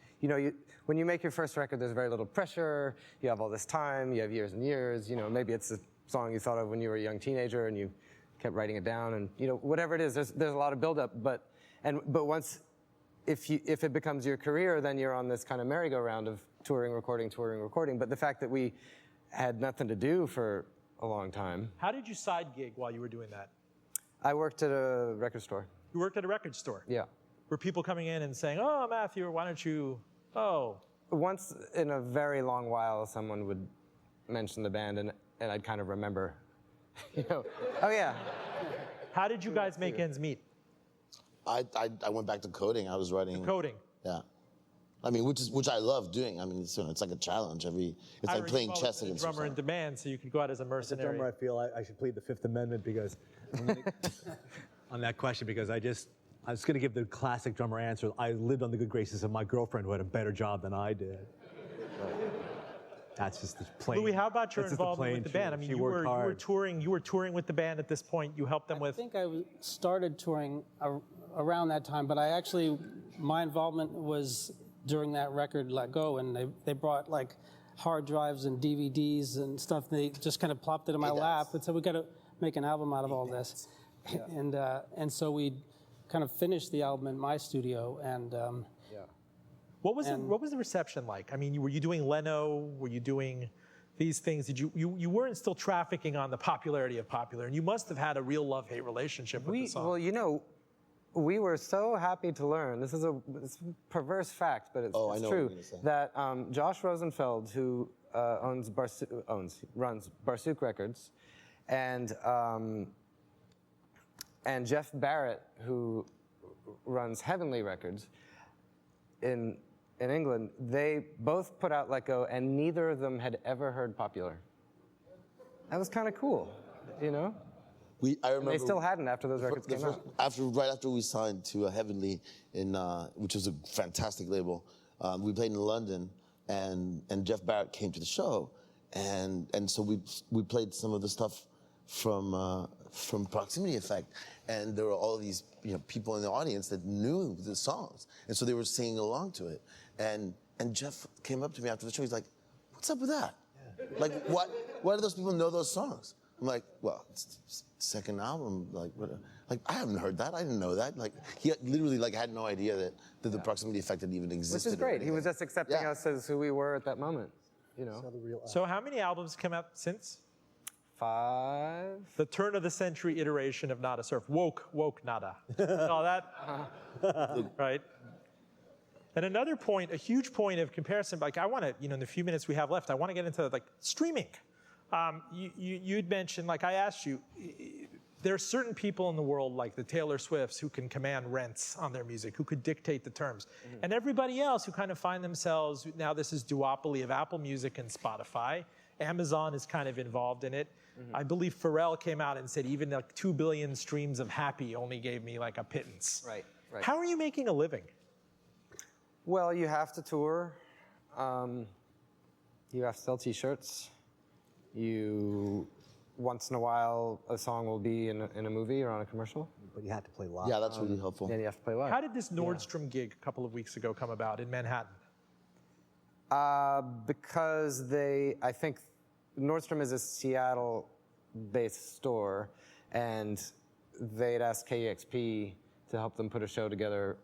When you make your first record, there's very little pressure. You have all this time. You have years and years. Maybe it's a song you thought of when you were a young teenager and you kept writing it down. And whatever it is, there's a lot of buildup. But once, if it becomes your career, then you're on this kind of merry-go-round of touring, recording. But the fact that we had nothing to do for a long time. How did you side gig while you were doing that? I worked at a record store. You worked at a record store. Yeah. Were people coming in and saying, "Oh, Matthew, why don't you?" Oh. Once in a very long while, someone would mention the band, and I'd kind of remember, oh yeah. How did you guys make ends meet? I went back to coding. I was writing. Coding. Yeah. I mean, which I love doing. I mean, it's like a challenge. It's like playing chess against a drummer in demand, so you could go out as a mercenary. As a drummer, I feel I should plead the Fifth Amendment because on that question, because I was going to give the classic drummer answer. I lived on the good graces of my girlfriend who had a better job than I did. That's just the plain. Louis, how about your involvement with the band? I mean, you were touring with the band at this point. You helped them with. I think I started touring around that time, but my involvement was during that record Let Go, and they brought like hard drives and DVDs and stuff. They just kind of plopped it in my lap and said, "We got to make an album out of all this," and so we kind of finished the album in my studio and. What was the reception like? I mean, were you doing Leno? Were you doing these things? Did you weren't still trafficking on the popularity of Popular, and you must have had a real love-hate relationship with the song. Well, we were so happy to learn. This is a perverse fact, but it's true that Josh Rosenfeld, who runs Barsook Records, and Jeff Barrett, who runs Heavenly Records, in England, they both put out Let Go, and neither of them had ever heard Popular. That was kind of cool, I remember. And they still hadn't after those records came out. Right after we signed to Heavenly, which was a fantastic label, we played in London, and Jeff Barrett came to the show, and so we played some of the stuff from Proximity Effect, and there were all these people in the audience that knew the songs, and so they were singing along to it. And Jeff came up to me after the show. He's like, "What's up with that? Yeah. Like, why do those people know those songs?" I'm like, "Well, it's the second album. Like, I haven't heard that. I didn't know that." Like, he literally had no idea that the Proximity Effect had even existed. Which is great. He was just accepting us as who we were at that moment. So how many albums came out since? 5. The turn of the century iteration of Nada Surf. Woke Nada. All that, right? And another point, a huge point of comparison, I want to, in the few minutes we have left, I want to get into streaming. You'd mentioned, I asked you, there are certain people in the world, like the Taylor Swifts, who can command rents on their music, who could dictate the terms. Mm-hmm. And everybody else who kind of find themselves, now this is duopoly of Apple Music and Spotify. Amazon is kind of involved in it. Mm-hmm. I believe Pharrell came out and said even 2 billion streams of Happy only gave me a pittance. Right. How are you making a living? Well, you have to tour. You have to sell T-shirts. Once in a while, a song will be in a movie or on a commercial. But you have to play live. Yeah, that's really helpful. Yeah, you have to play live. How did this Nordstrom gig a couple of weeks ago come about in Manhattan? Because I think Nordstrom is a Seattle-based store, and they'd asked KEXP to help them put a show together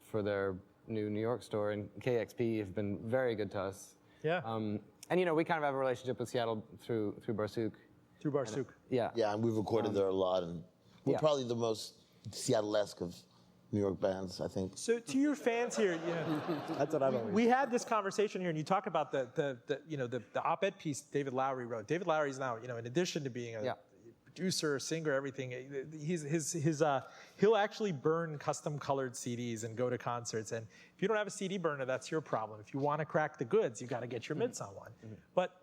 for their new New York store, and KEXP have been very good to us. Yeah. And we kind of have a relationship with Seattle through Barsook. Through Barsook. Yeah. Yeah, and we've recorded there a lot, and we're probably the most Seattle-esque of New York bands, I think. So to your fans here, that's what I've always. We had this conversation here, and you talk about the op-ed piece David Lowery wrote. David Lowery's now, in addition to being a producer, singer, everything, he'll actually burn custom-colored CDs and go to concerts. And if you don't have a CD burner, that's your problem. If you want to crack the goods, you got to get your mitts on one. Mm-hmm. But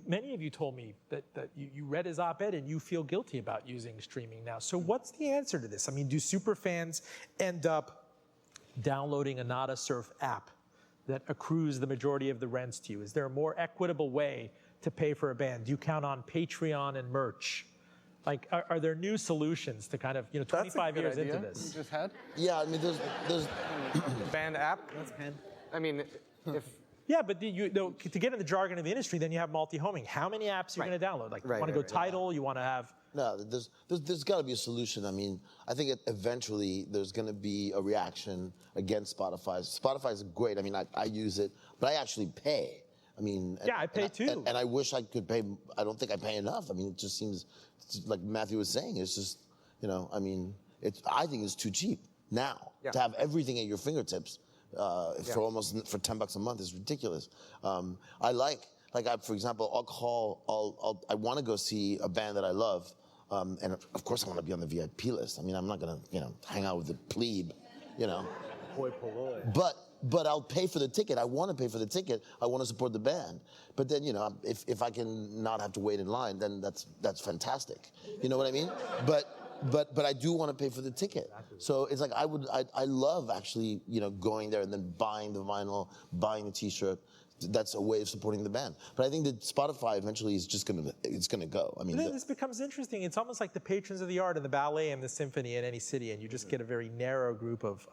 many of you told me that you read his op-ed and you feel guilty about using streaming now. So what's the answer to this? I mean, do super fans end up downloading a Nada Surf app that accrues the majority of the rents to you? Is there a more equitable way to pay for a band? Do you count on Patreon and merch? Are there new solutions to kind of, 25 years into this? You just had? Yeah, I mean, there's band app. I mean, if. Yeah, but to get in the jargon of the industry, then you have multi-homing. How many apps are you going to download? You want to go Tidal? You want to have? No, there's got to be a solution. I mean, I think eventually there's going to be a reaction against Spotify. Spotify is great. I mean, I use it, but I actually pay. I mean, I pay too. And I wish I could pay. I don't think I pay enough. I mean, it just seems like Matthew was saying. It's just, I mean, I think it's too cheap now to have everything at your fingertips for $10 a month is ridiculous. For example, I want to go see a band that I love, and of course I want to be on the VIP list. I mean, I'm not gonna hang out with the plebe, Hoi polloi. But I'll pay for the ticket. I want to pay for the ticket. I want to support the band. But then, if I can not have to wait in line, then that's fantastic. You know what I mean? But I do want to pay for the ticket. So it's like I love actually, going there and then buying the vinyl, buying the T-shirt. That's a way of supporting the band. But I think that Spotify eventually is just gonna go. I mean, this becomes interesting. It's almost like the patrons of the art and the ballet and the symphony in any city, and you just get a very narrow group of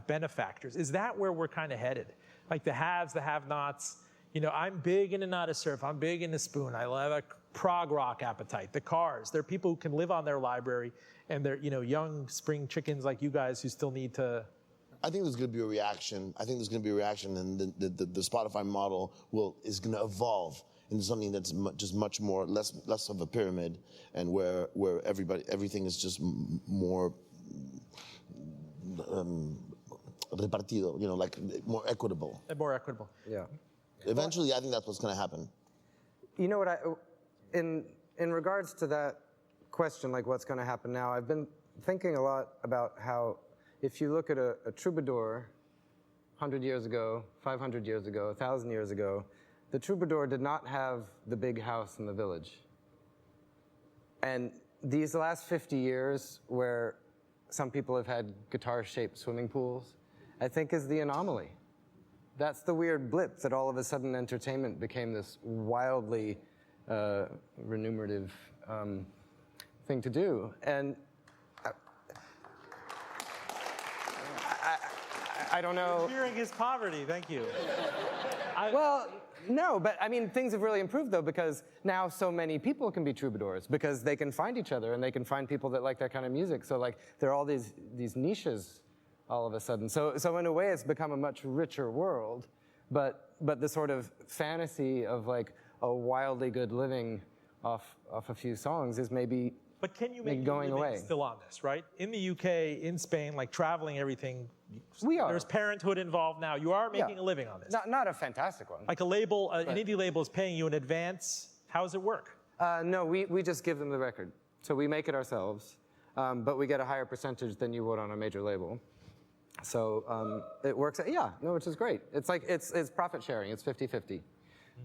benefactors. Is that where we're kind of headed? Like the haves, the have-nots. I'm big into Not a Surf. I'm big into Spoon. I love a prog rock appetite. The Cars. They're people who can live on their library, and they're young spring chickens like you guys who still need to. I think there's going to be a reaction. And the Spotify model is going to evolve into something that's just much more less of a pyramid, and where everything is just more repartido, like more equitable. More equitable. Yeah. Eventually, I think that's what's going to happen. You know what? In regards to that question, like what's going to happen now, I've been thinking a lot about how. If you look at a troubadour 100 years ago, 500 years ago, 1,000 years ago, the troubadour did not have the big house in the village. And these last 50 years, where some people have had guitar-shaped swimming pools, I think is the anomaly. That's the weird blip that all of a sudden entertainment became this wildly remunerative thing to do. And I don't know. Fearing his poverty, thank you. Well, no, but I mean, things have really improved though, because now so many people can be troubadours because they can find each other and they can find people that like that kind of music. So like, there are all these niches all of a sudden. So in a way, it's become a much richer world, but the sort of fantasy of like a wildly good living off a few songs is maybe. But can you make going away still on this, right? In the UK, in Spain, like traveling, everything. We are. There's parenthood involved now. You are making a living on this. Not a fantastic one. Like a label, an indie label is paying you in advance. How does it work? No, we just give them the record. So we make it ourselves, but we get a higher percentage than you would on a major label. So it works, which is great. It's like, it's profit sharing, it's 50-50,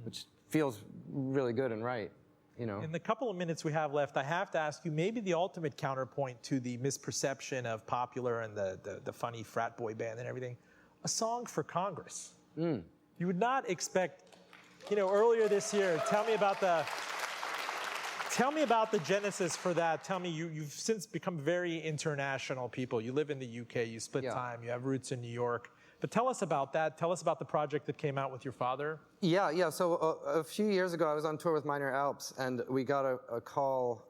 which feels really good and right. In the couple of minutes we have left, I have to ask you maybe the ultimate counterpoint to the misperception of Popular and the funny frat boy band and everything, a song for Congress. You would not expect, earlier this year, tell me about the genesis for that. Tell me, you've since become very international people. You live in the UK, you split time, you have roots in New York. But tell us about that. Tell us about the project that came out with your father. Yeah. So a few years ago, I was on tour with Minor Alps, and we got a call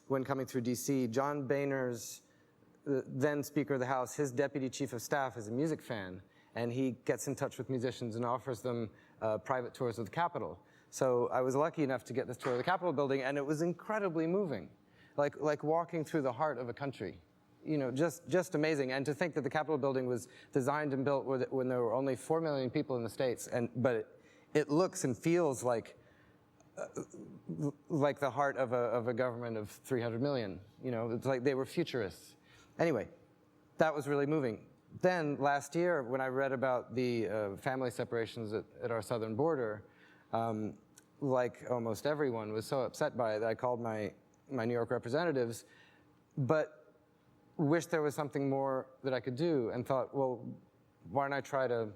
when coming through DC. John Boehner's, then Speaker of the House, his deputy chief of staff is a music fan, and he gets in touch with musicians and offers them private tours of the Capitol. So I was lucky enough to get this tour of the Capitol building, and it was incredibly moving, like walking through the heart of a country. Just amazing. And to think that the Capitol building was designed and built when there were only 4 million people in the States, but it looks and feels like the heart of a government of 300 million. It's like they were futurists. Anyway, that was really moving. Then last year, when I read about the family separations at our southern border, like almost everyone was so upset by it that I called my New York representatives, but wished there was something more that I could do, and thought, well, why don't I try to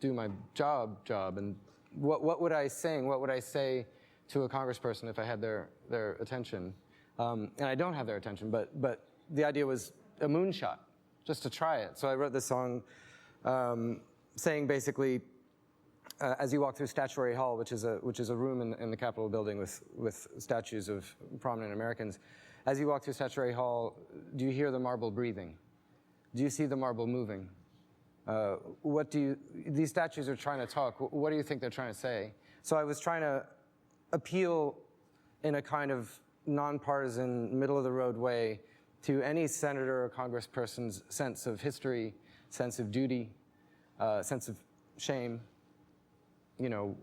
do my job? And what would I sing? What would I say to a congressperson if I had their attention? And I don't have their attention, but the idea was a moonshot, just to try it. So I wrote this song saying basically, as you walk through Statuary Hall, which is a room in the Capitol building with statues of prominent Americans, as you walk through Statuary Hall, do you hear the marble breathing? Do you see the marble moving? These statues are trying to talk. What do you think they're trying to say? So I was trying to appeal in a kind of nonpartisan, middle-of-the-road way to any senator or congressperson's sense of history, sense of duty, sense of shame, and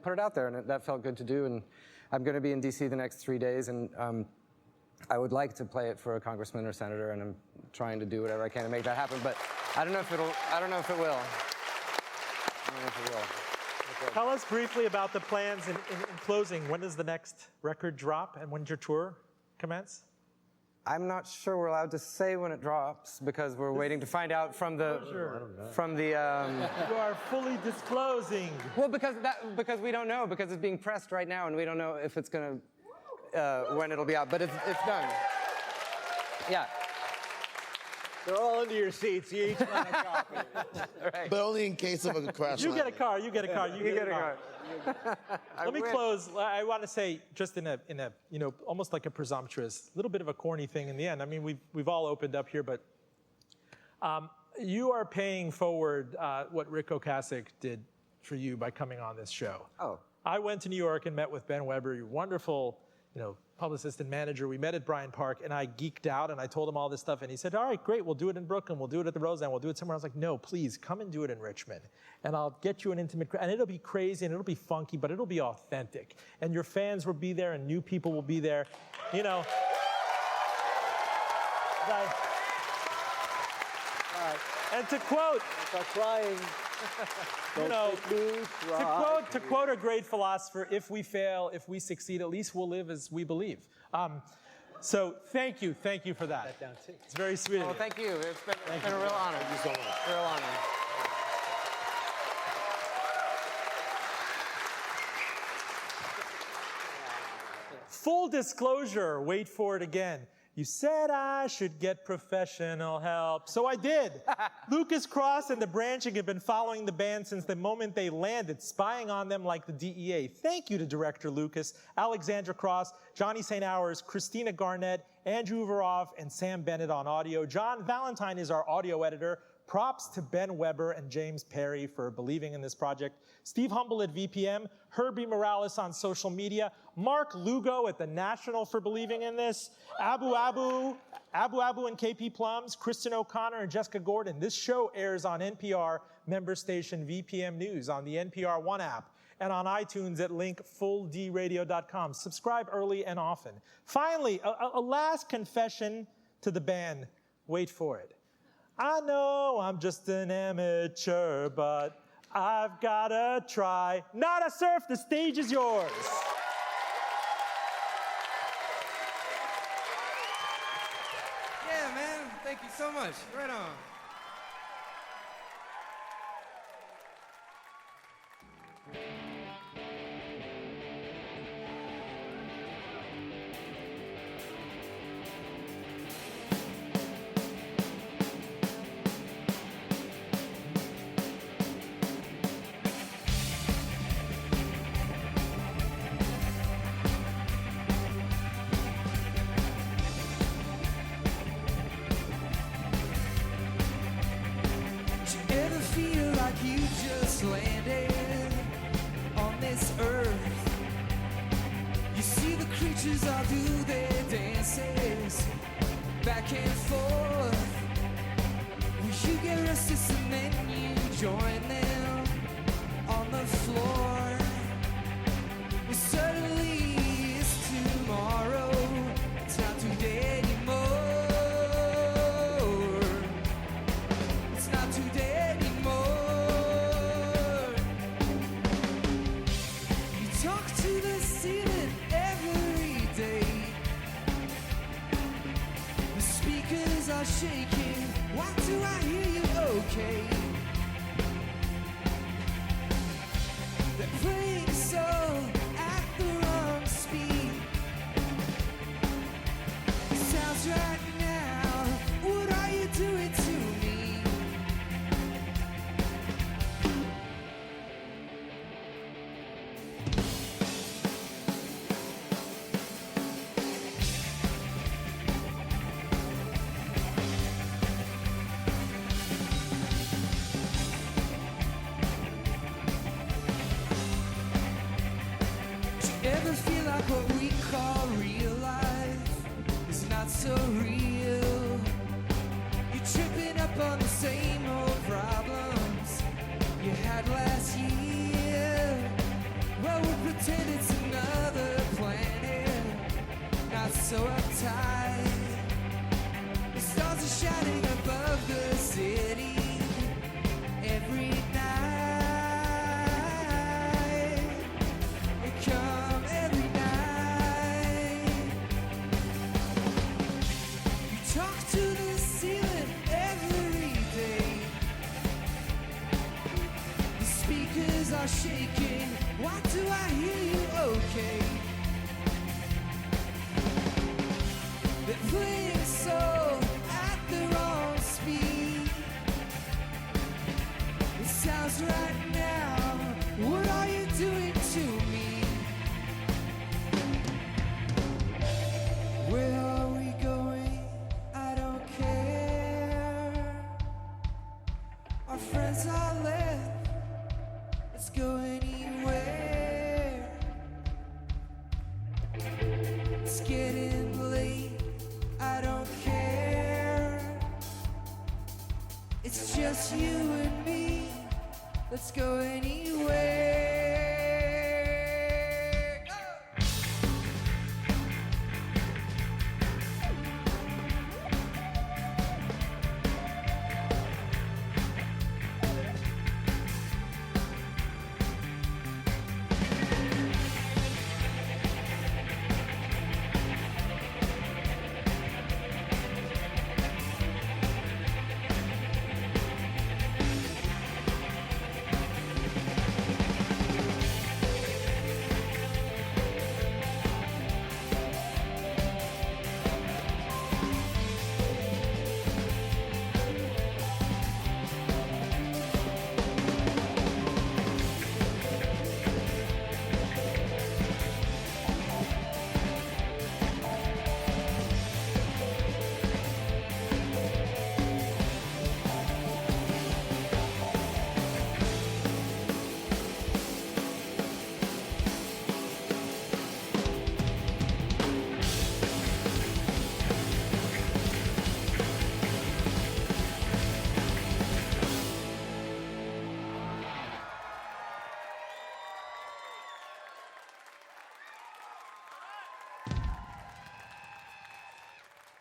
put it out there, and that felt good to do. And I'm going to be in D.C. the next 3 days, and I would like to play it for a congressman or senator, and I'm trying to do whatever I can to make that happen. But I don't know if it will. Tell us briefly about the plans in closing. When does the next record drop, and when does your tour commence? I'm not sure we're allowed to say when it drops because we're waiting to find out from the. You are fully disclosing. Well, because we don't know, because it's being pressed right now, and we don't know if it's gonna when it'll be out. But it's done. Yeah. They're all under your seats. You each want a copy. Right. But only in case of a crash. You get a car. You get a car. You get a car. Let me close. I want to say, just in a almost like a presumptuous, little bit of a corny thing in the end. I mean, we've all opened up here, but you are paying forward what Rick Ocasek did for you by coming on this show. Oh. I went to New York and met with Ben Weber, your wonderful, publicist and manager. We met at Bryant Park, and I geeked out, and I told him all this stuff, and he said, all right, great, we'll do it in Brooklyn, we'll do it at the Roseanne, we'll do it somewhere. I was like, no, please, come and do it in Richmond, and I'll get you an intimate, and it'll be crazy, and it'll be funky, but it'll be authentic, and your fans will be there, and new people will be there, And to quote, Stop crying. to quote a great philosopher, if we fail, if we succeed, at least we'll live as we believe. So thank you for that. It's very sweet. Well, thank you. It's been a real honor. Thank you so much. Real honor. Full disclosure, wait for it again. You said I should get professional help. So I did. Lucas Cross and the Branching have been following the band since the moment they landed, spying on them like the DEA. Thank you to director Lucas, Alexandra Cross, Johnny St. Hours, Christina Garnett, Andrew Veroff, and Sam Bennett on audio. John Valentine is our audio editor. Props to Ben Weber and James Perry for believing in this project. Steve Humble at VPM, Herbie Morales on social media, Mark Lugo at the National for believing in this, Abu Abu and KP Plums, Kristen O'Connor and Jessica Gordon. This show airs on NPR member station VPM News on the NPR One app and on iTunes at link fulldradio.com. Subscribe early and often. Finally, a last confession to the band. Wait for it. I know I'm just an amateur, but I've gotta try. Nada Surf, the stage is yours. Yeah, man. Thank you so much. Right on. Landed on this earth, you see the creatures all do their dances back and forth. Well, you get restless and then you join them on the floor. Well, suddenly it's tomorrow, it's not today anymore. It's not today anymore. Talk to the ceiling every day. The speakers are shaking. Why do I hear you okay? ever feel like what we call real life is not so real? You're tripping up on the same old problems you had last year. Well, we'll pretend it's another planet, not so uptight. The stars are shining above the city every night. They come every night. You talk to the ceiling every day. The speakers are shaking. Why do I hear you okay? They're playing soul at the wrong speed. It sounds right now. What are you doing to me? Where are we going? I don't care. Our friends are left. Let's go anywhere. It's getting late. I don't care. It's just you and me. Let's go anywhere.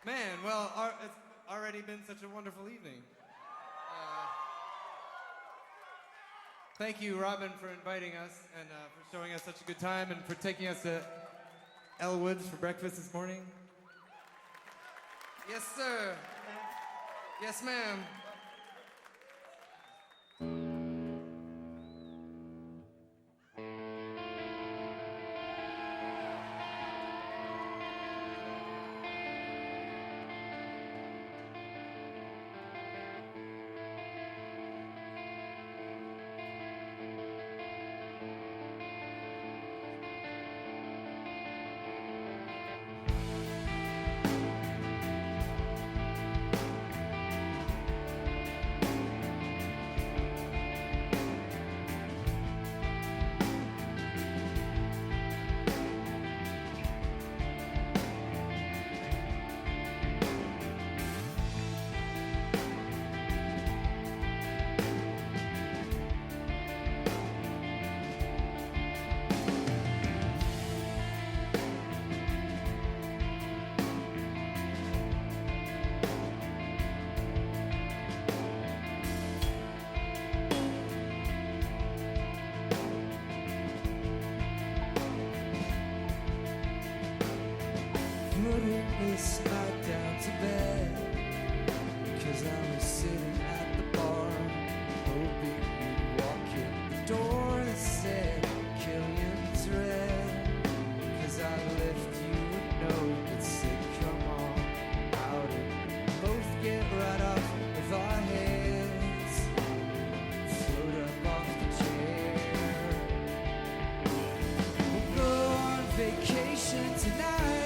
Man, well, it's already been such a wonderful evening. Thank you, Robin, for inviting us and for showing us such a good time and for taking us to Elwood's for breakfast this morning. Yes, sir. Yes, ma'am. Putting this night down to bed, 'cause I was sitting at the bar, hoping you'd walk in the door that said Killian's red. 'Cause I left you a note that said come on out and both get right off of our heads, float up off the chair. We'll go on vacation tonight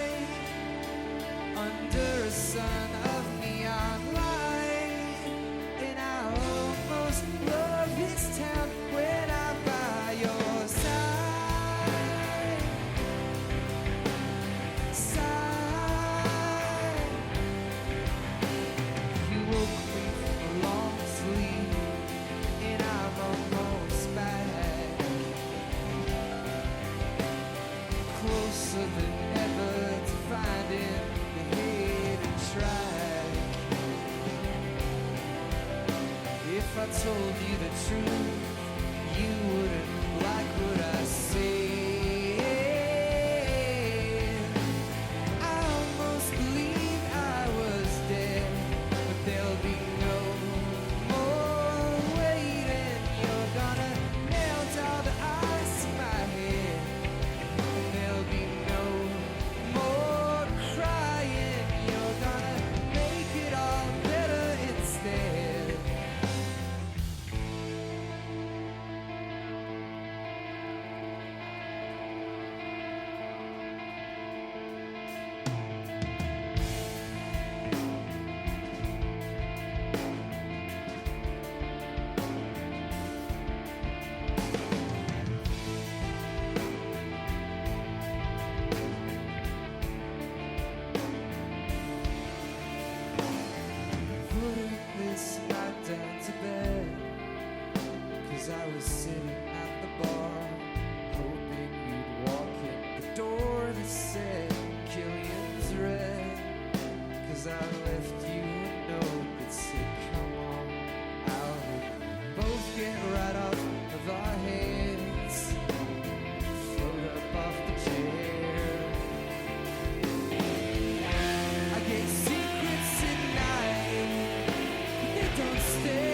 under a sun If I told you the truth, you wouldn't like what I say. I almost believe I was dead, but there'll be no more waiting. You're gonna melt all the ice in my head, and there'll be no more crying. You're gonna make it all better instead. Putting this night down to bed, 'cause I was sitting at the bar, hoping you'd walk in the door that said Killian's red. 'Cause I left you a note that said, come on out, both get right off of our heads, float up off the chair. I get secrets at night, but they don't stay.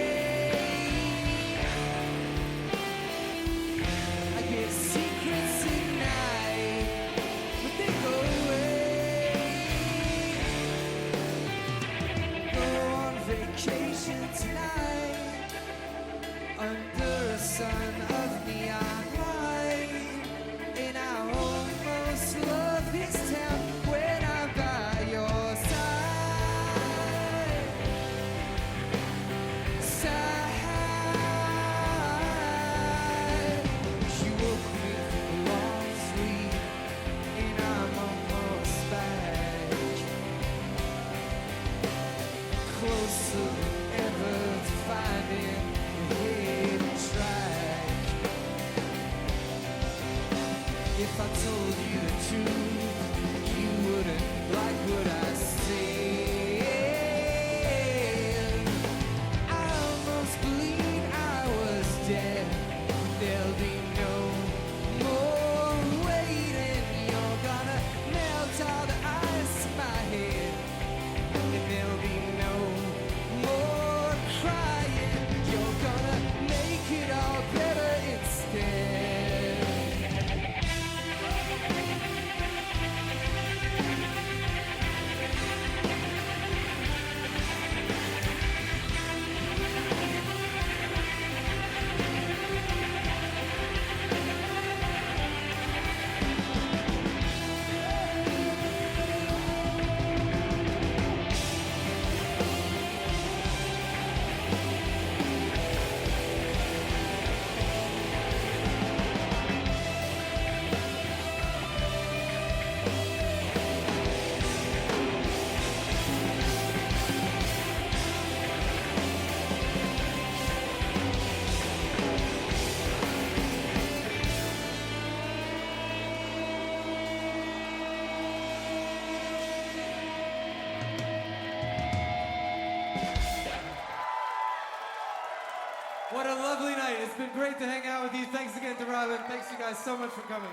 I get secrets at night, but they go away. Go on vacation tonight, under a sun of neon light, and I almost love this town when I'm by your side. You woke me from a long sleep, and I'm almost back, closer than ever to finding the hidden track. If I told you the truth, you wouldn't like what I said. I almost believe I was dead. There'll be no more waiting. You're gonna melt all the ice in my head, and there'll be no more crying. You're gonna make it all better instead. What a lovely night. It's been great to hang out with you. Thanks again to Robin. Thanks you guys so much for coming.